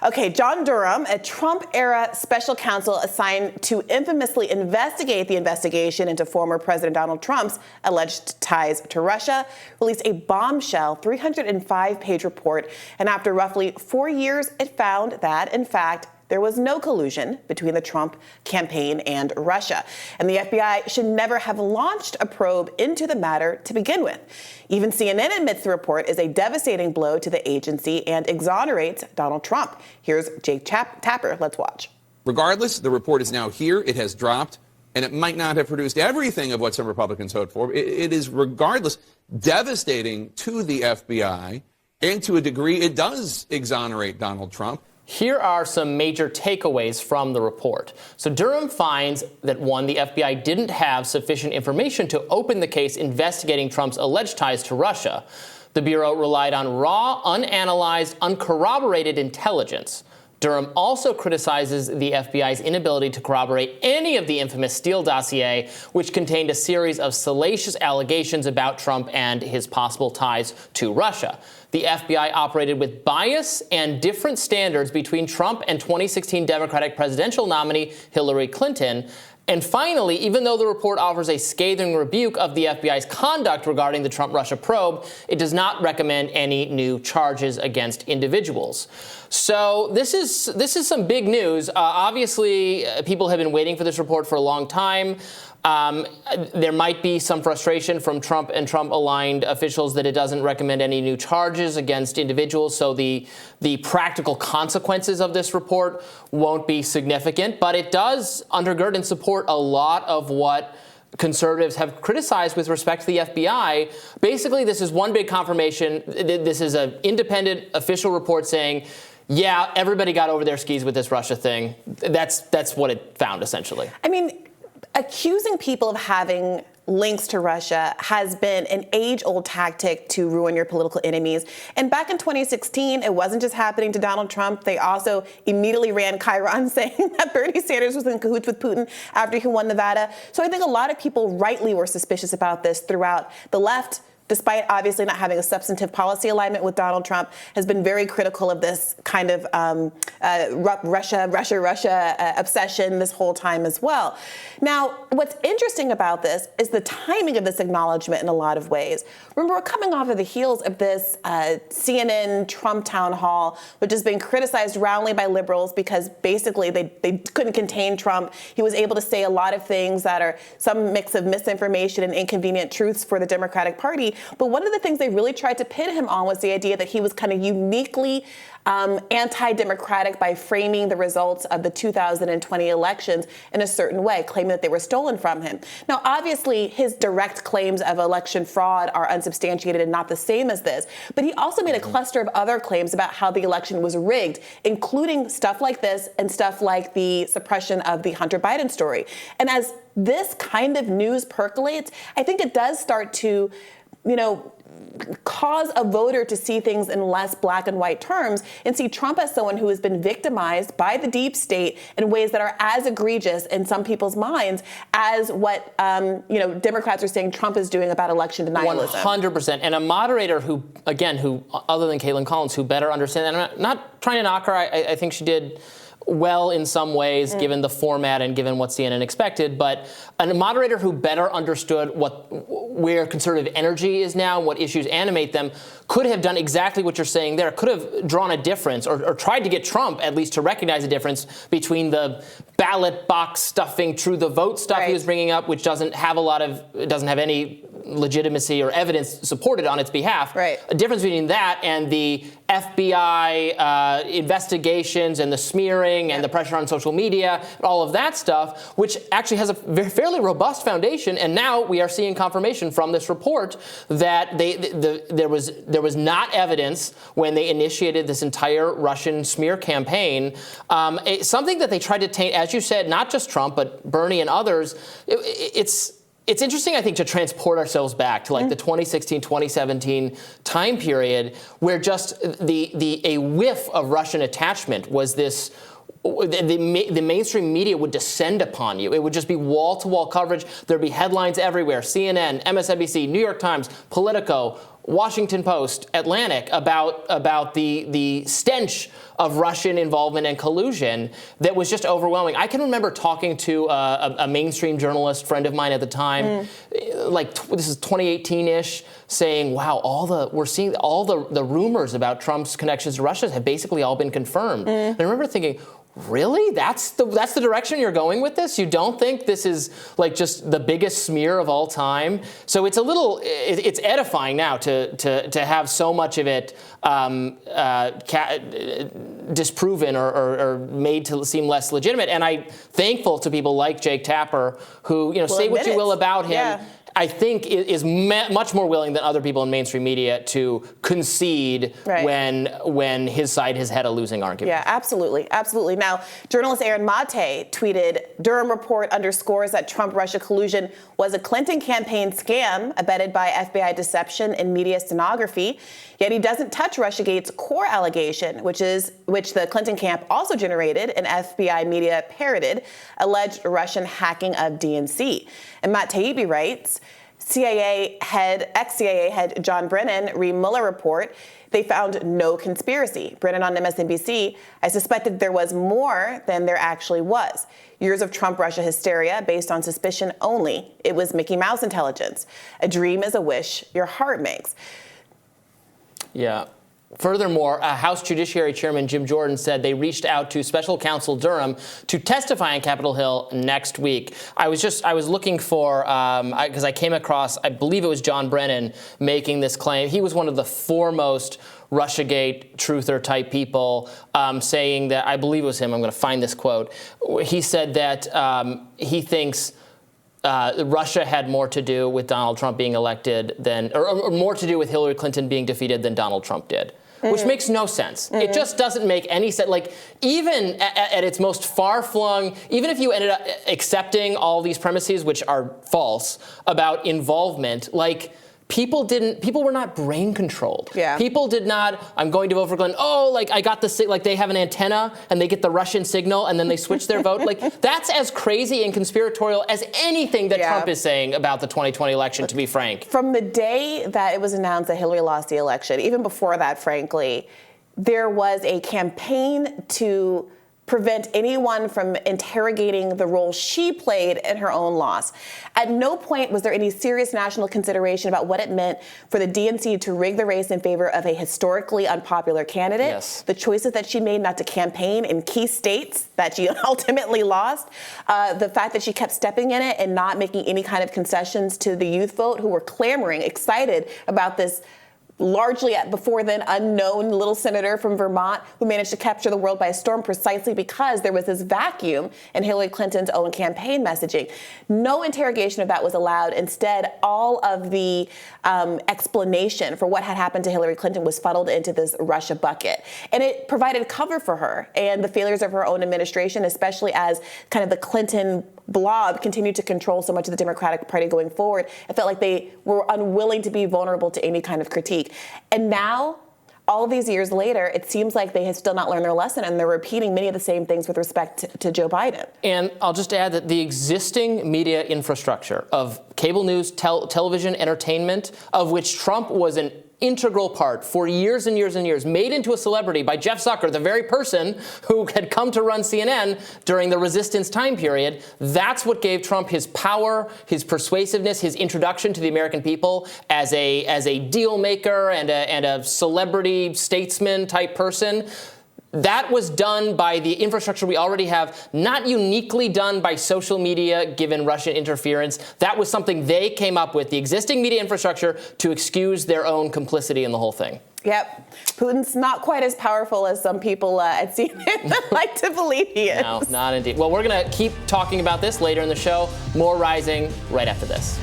Okay, John Durham, a Trump-era special counsel assigned to infamously investigate the investigation into former President Donald Trump's alleged ties to Russia, released a bombshell 305-page report. And after roughly 4 years, it found that, in fact, there was no collusion between the Trump campaign and Russia. And the FBI should never have launched a probe into the matter to begin with. Even CNN admits the report is a devastating blow to the agency and exonerates Donald Trump. Here's Jake Tapper. Let's watch. Regardless, the report is now here. It has dropped, and it might not have produced everything of what some Republicans hoped for. It is, regardless, devastating to the FBI, and to a degree, it does exonerate Donald Trump. Here are some major takeaways from the report. So Durham finds that, one, the FBI didn't have sufficient information to open the case investigating Trump's alleged ties to Russia. The Bureau relied on raw, unanalyzed, uncorroborated intelligence. Durham also criticizes the FBI's inability to corroborate any of the infamous Steele dossier, which contained a series of salacious allegations about Trump and his possible ties to Russia. The FBI operated with bias and different standards between Trump and 2016 Democratic presidential nominee Hillary Clinton. And finally, even though the report offers a scathing rebuke of the FBI's conduct regarding the Trump-Russia probe, it does not recommend any new charges against individuals. So this is some big news. Obviously, people have been waiting for this report for a long time. There might be some frustration from Trump and Trump-aligned officials that it doesn't recommend any new charges against individuals, so the practical consequences of this report won't be significant, but it does undergird and support a lot of what conservatives have criticized with respect to the FBI. Basically, this is one big confirmation. This is an independent official report saying, yeah, everybody got over their skis with this Russia thing. That's what it found, essentially. I mean, accusing people of having links to Russia has been an age-old tactic to ruin your political enemies. And back in 2016, it wasn't just happening to Donald Trump. They also immediately ran chyron saying that Bernie Sanders was in cahoots with Putin after he won Nevada. So I think a lot of people rightly were suspicious about this throughout. The left, despite obviously not having a substantive policy alignment with Donald Trump, has been very critical of this kind of Russia obsession this whole time as well. Now, what's interesting about this is the timing of this acknowledgement in a lot of ways. Remember, we're coming off of the heels of this CNN Trump town hall, which has been criticized roundly by liberals because basically they couldn't contain Trump. He was able to say a lot of things that are some mix of misinformation and inconvenient truths for the Democratic Party. But one of the things they really tried to pin him on was the idea that he was kind of uniquely anti-democratic by framing the results of the 2020 elections in a certain way, claiming that they were stolen from him. Now, obviously, his direct claims of election fraud are unsubstantiated and not the same as this. But he also made a cluster of other claims about how the election was rigged, including stuff like this and stuff like the suppression of the Hunter Biden story. And as this kind of news percolates, I think it does start to, cause a voter to see things in less black and white terms and see Trump as someone who has been victimized by the deep state in ways that are as egregious in some people's minds as what, Democrats are saying Trump is doing about election denialism. 100%. And a moderator who, other than Caitlin Collins, who better understands, and I'm not trying to knock her, I think she did well in some ways, given the format and given what CNN expected, but a moderator who better understood where conservative energy is now, what issues animate them, could have done exactly what you're saying there, could have drawn a difference or tried to get Trump at least to recognize a difference between the ballot box stuffing, true the vote stuff he was bringing up, which doesn't have any legitimacy or evidence supported on its behalf. Right. A difference between that and the FBI investigations and the smearing and the pressure on social media, all of that stuff, which actually has a fairly robust foundation. And now we are seeing confirmation from this report that there was not evidence when they initiated this entire Russian smear campaign. Something that they tried to taint, as you said, not just Trump, but Bernie and others. It's interesting, I think, to transport ourselves back to the 2016, 2017 time period where just a whiff of Russian attachment was this. The mainstream media would descend upon you. It would just be wall-to-wall coverage. There'd be headlines everywhere. CNN, MSNBC, New York Times, Politico, Washington Post, Atlantic about the stench of Russian involvement and collusion that was just overwhelming. I can remember talking to a mainstream journalist friend of mine at the time, this is 2018-ish, saying, "Wow, we're seeing all the rumors about Trump's connections to Russia have basically all been confirmed." And I remember thinking, really? That's the direction you're going with this? You don't think this is like just the biggest smear of all time? So it's it's edifying now to have so much of it disproven or made to seem less legitimate. And I'm thankful to people like Jake Tapper who, say what you will about him. Yeah. I think is much more willing than other people in mainstream media to concede when his side has had a losing argument. Yeah, absolutely. Absolutely. Now, journalist Aaron Mate tweeted, Durham report underscores that Trump-Russia collusion was a Clinton campaign scam abetted by FBI deception and media stenography. Yet he doesn't touch Russiagate's core allegation, which the Clinton camp also generated and FBI media parroted, alleged Russian hacking of DNC. And Matt Taibbi writes, ex-CIA head John Brennan, re-Mueller report, they found no conspiracy. Brennan on MSNBC, I suspected there was more than there actually was. Years of Trump-Russia hysteria based on suspicion only. It was Mickey Mouse intelligence. A dream is a wish your heart makes. Yeah. Furthermore, House Judiciary Chairman Jim Jordan said they reached out to Special Counsel Durham to testify on Capitol Hill next week. I was looking for, because I came across, I believe it was John Brennan making this claim. He was one of the foremost Russiagate truther type people, saying that, I believe it was him, I'm going to find this quote. He said that he thinks Russia had more to do with Donald Trump being elected or more to do with Hillary Clinton being defeated than Donald Trump did. Which makes no sense. It just doesn't make any sense. Like, even at its most far-flung, even if you ended up accepting all these premises, which are false, about involvement, like, people were not brain controlled. Yeah. People did not, I'm going to vote for Glenn. Oh, like I got the, like they have an antenna and they get the Russian signal and then they switch their vote. Like that's as crazy and conspiratorial as anything that Trump is saying about the 2020 election, to be frank. From the day that it was announced that Hillary lost the election, even before that, frankly, there was a campaign to prevent anyone from interrogating the role she played in her own loss. At no point was there any serious national consideration about what it meant for the DNC to rig the race in favor of a historically unpopular candidate. Yes. The choices that she made not to campaign in key states that she ultimately lost. The fact that she kept stepping in it and not making any kind of concessions to the youth vote who were clamoring, excited about this largely before then unknown little senator from Vermont who managed to capture the world by storm precisely because there was this vacuum in Hillary Clinton's own campaign messaging. No interrogation of that was allowed. Instead, all of the explanation for what had happened to Hillary Clinton was funneled into this Russia bucket. And it provided cover for her and the failures of her own administration, especially as kind of the Clinton blob continued to control so much of the Democratic Party going forward. It felt like they were unwilling to be vulnerable to any kind of critique. And now, all of these years later, it seems like they have still not learned their lesson, and they're repeating many of the same things with respect to Joe Biden. And I'll just add that the existing media infrastructure of cable news, television, entertainment, of which Trump was an integral part for years and years and years, made into a celebrity by Jeff Zucker, the very person who had come to run CNN during the resistance time period. That's what gave Trump his power, his persuasiveness, his introduction to the American people as a deal maker and a celebrity statesman type person. That was done by the infrastructure we already have, not uniquely done by social media, given Russian interference. That was something they came up with, the existing media infrastructure, to excuse their own complicity in the whole thing. Yep. Putin's not quite as powerful as some people at CNN like to believe he is. No, not indeed. Well, we're going to keep talking about this later in the show. More Rising right after this.